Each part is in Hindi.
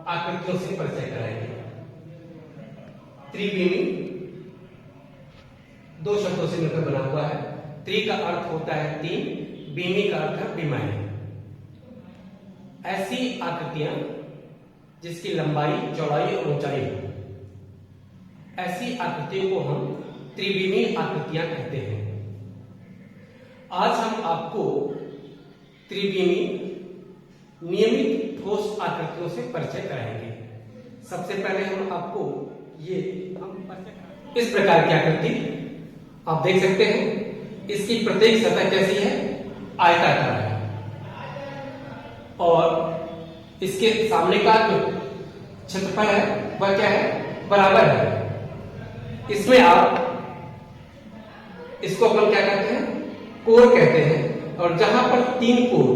आकृतियों से परिचय कराएंगे। त्रिविमी दो शब्दों से मिलकर बना हुआ है। त्रि का अर्थ होता है तीन, बीमी का अर्थ है बीमारी। ऐसी आकृतियां जिसकी लंबाई, चौड़ाई और ऊंचाई हो, ऐसी आकृतियों को हम त्रिविमी आकृतियां कहते हैं। आज हम आपको त्रिविमी नियमित ठोस आकृतियों से परिचय कराएंगे। सबसे पहले हम आपको इस प्रकार की आकृति आप देख सकते हैं। इसकी प्रत्येक सतह कैसी है? आयताकार है और इसके सामने का जो क्षेत्रफल है वह क्या है? बराबर है। इसमें आप इसको अपन क्या कहते हैं? कोर कहते हैं। और जहां पर तीन कोर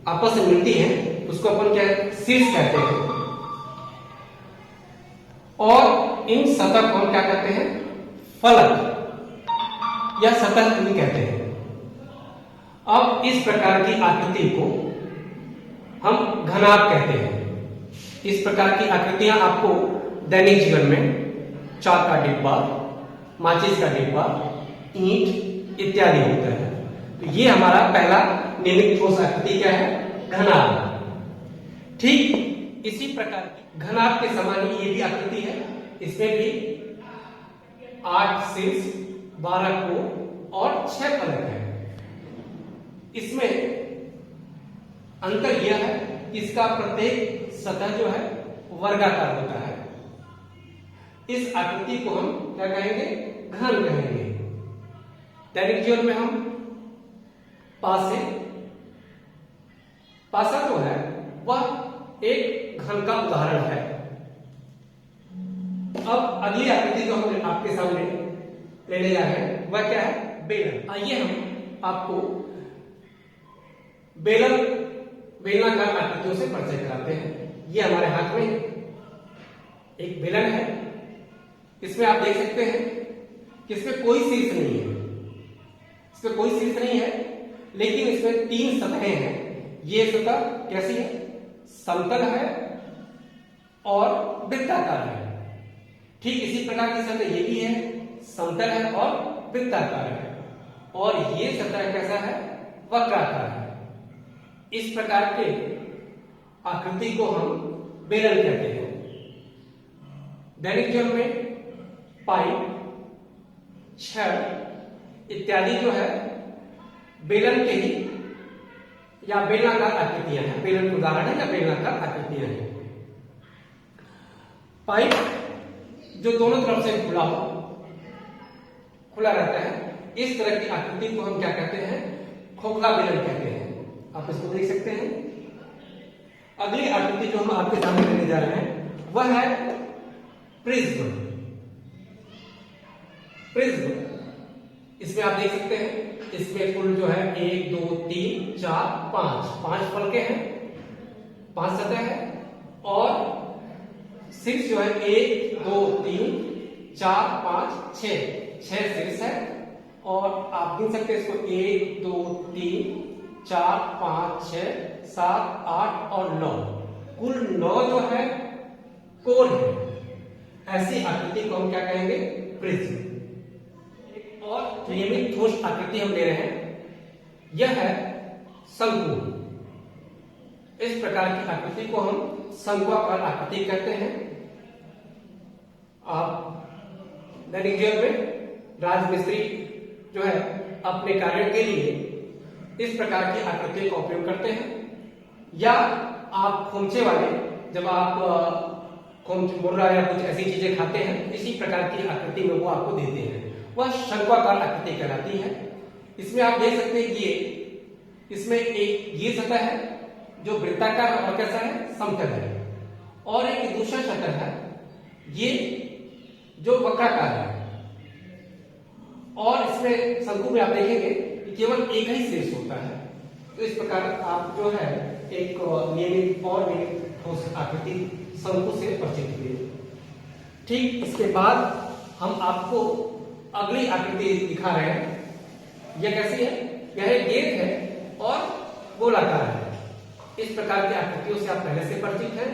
आपस में मिलती हैं उसको अपन क्या शीर्ष कहते हैं। और इन सतह को हम क्या कहते हैं? फलक या सतह भी कहते हैं। अब इस प्रकार की आकृति को हम घनाभ कहते हैं। इस प्रकार की आकृतियां आपको दैनिक जीवन में चाक का डिब्बा, माचिस का डिब्बा, ईंट इत्यादि होता है। तो ये हमारा पहला नियमित ठोस आकृति क्या है? घनाभ। ठीक इसी प्रकार की घनाभ के समान ही ये भी आकृति है। इसमें भी 8 शीर्ष, 12 कोर और 6 फलक है। इसमें अंतर यह है कि इसका प्रत्येक सतह जो है वर्गाकार होता है। इस आकृति को हम क्या कहेंगे? घन कहेंगे। दैनिक जीवन में हम पासा जो है वह एक घन का उदाहरण है। अब अगली आकृति जो हम आपके सामने लेने जा रहे हैं वह क्या है? बेलन। आइए हम आपको बेलनाकार आकृतियों से परिचय कराते हैं। ये हमारे हाथ में एक बेलन है। इसमें आप देख सकते हैं कि इसमें कोई शीर्ष नहीं है। इसमें कोई शीर्ष नहीं है, लेकिन इसमें 3 सतहें हैं। ये सतह कैसी है? समतल है और वृत्ताकार है। ठीक इसी प्रकार की सतह ये भी है, समतल है और वृत्ताकार है। और ये सतह कैसा है? वक्राकार है। इस प्रकार के आकृति को हम बेलन कहते हैं। दैनिक जीवन में पाइप, छड़ इत्यादि जो है बेलन के ही या बेलनाकार आकृतियां हैं। बेलन का उदाहरण है या बेलनाकार आकृतियां हैं। पाइप जो दोनों तरफ से खुला रहता है, इस तरह की आकृति को हम क्या कहते हैं? खोखला बेलन कहते हैं। आप इसको देख सकते हैं। अगली आकृति जो हम आपके सामने लेने जा रहे हैं वह है प्रिज्म। प्रिज्म इसमें आप देख सकते हैं, इसमें कुल जो है 1 2 3 4 5 फलके हैं, 5 सतह है। और शीर्ष जो है 1 2 3 4 5 6 शीर्ष है। और आप गिन सकते हैं इसको 1 2 3 4 5 6 7 8 और 9, कुल 9 जो है कोर है। ऐसी आकृति को हम क्या कहेंगे? प्रिज्म। और नियमित ठोस आकृति हम ले रहे हैं, यह है शंकु। इस प्रकार की आकृति को हम शंक्वाकार आकृति कहते हैं। आप दैनिक जीवन में राजमिस्त्री जो है अपने कार्य के लिए इस प्रकार की आकृति का उपयोग करते हैं। या आप खोमचे वाले, जब आप खोमचे मुर्रा या कुछ ऐसी चीजें खाते हैं, इसी प्रकार की आकृति में वो आपको देते हैं, वह शंक्वाकार आकृति कहलाती है। इसमें आप देख सकते हैं कि इसमें एक ये सतह है जो वृत्ताकार और कैसा है? समतल है। और एक दूसरा सतह है ये जो वक्राकार है। और इसमें शंकु में आप देखेंगे कि केवल एक ही शीर्ष होता है। तो इस प्रकार आप जो है एक नियमित और नियमित ठोस आकृति शंकु से परिचित हुए। ठीक इसके बाद हम आपको अगली आकृति दिखा रहे हैं। यह कैसी है? यह एक गेंद है और गोलाकार है। इस प्रकार की आकृतियों से आप पहले से परिचित हैं।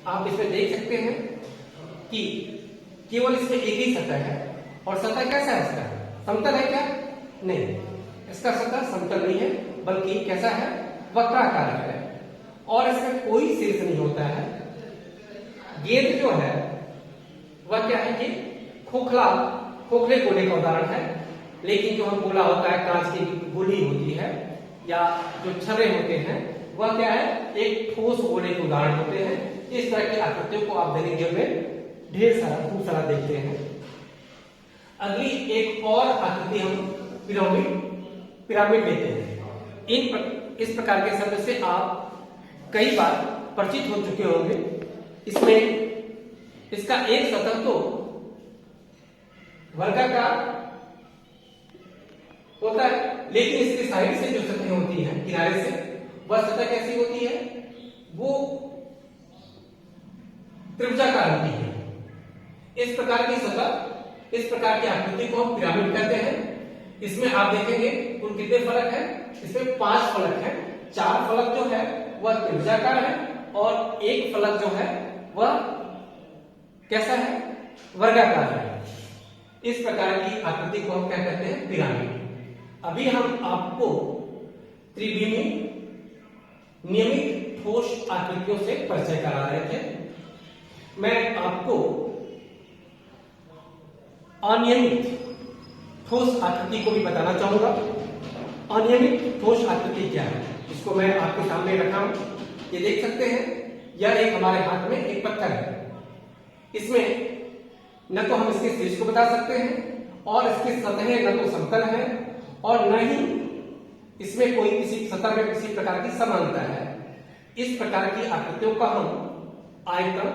आप इसमें देख सकते हैं कि केवल इसमें एक ही सतह है। और सतह कैसा है इसका? समतल है क्या? नहीं, इसका सतह समतल नहीं है, बल्कि कैसा है? वक्राकार है। और इसमें कोई शीर्ष नहीं होता है। गेंद जो है वह क्या है? ये खोखले गोले का उदाहरण है। लेकिन जो हम गोला होता है, कांच की गोली होती है, या जो छर्रे होते हैं, वह क्या है? एक ठोस गोले के उदाहरण होते हैं। इस तरह की आकृतियों को आप दैनिक जीवन में ढेर सारा खूब सारा देखते हैं। अगली एक और आकृति हम पिरामिड लेते हैं। इस प्रकार के शब्द से आप कई बार परिचित हो चुके होंगे। इसमें इसका एक सतह तो वर्गाकार होता है, लेकिन इसके साइड से जो सतह होती है, किनारे से, वह सतह कैसी होती है? वो त्रिभुजाकार होती है। इस प्रकार की सतह, इस प्रकार की आकृति को हम पिरामिड कहते हैं। इसमें आप देखेंगे कुल कितने फलक है? इसमें 5 फलक है। 4 फलक जो है वह त्रिभुजाकार है, और एक फलक जो है वह कैसा है? वर्गाकार है। इस प्रकार की आकृति को हम क्या कहते हैं? पिरामिड। अभी हम आपको त्रिविमीय नियमित ठोस आकृतियों से परिचय करा रहे थे। मैं आपको अनियमित ठोस आकृति को भी बताना चाहूंगा। अनियमित ठोस आकृति क्या है, इसको मैं आपके सामने रखा हूं। ये देख सकते हैं, यह एक हमारे हाथ में एक पत्थर है। इसमें न तो हम इसके शीर्ष को बता सकते हैं, और इसकी सतह न तो समतल है, और न ही इसमें कोई किसी सतह में किसी प्रकार की समानता है। इस प्रकार की आकृतियों का हम आयतन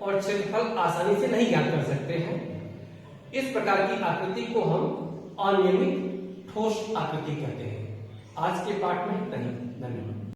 और क्षेत्रफल आसानी से नहीं ज्ञात कर सकते हैं। इस प्रकार की आकृति को हम अनियमित ठोस आकृति कहते हैं। आज के पाठ में नहीं, धन्यवाद।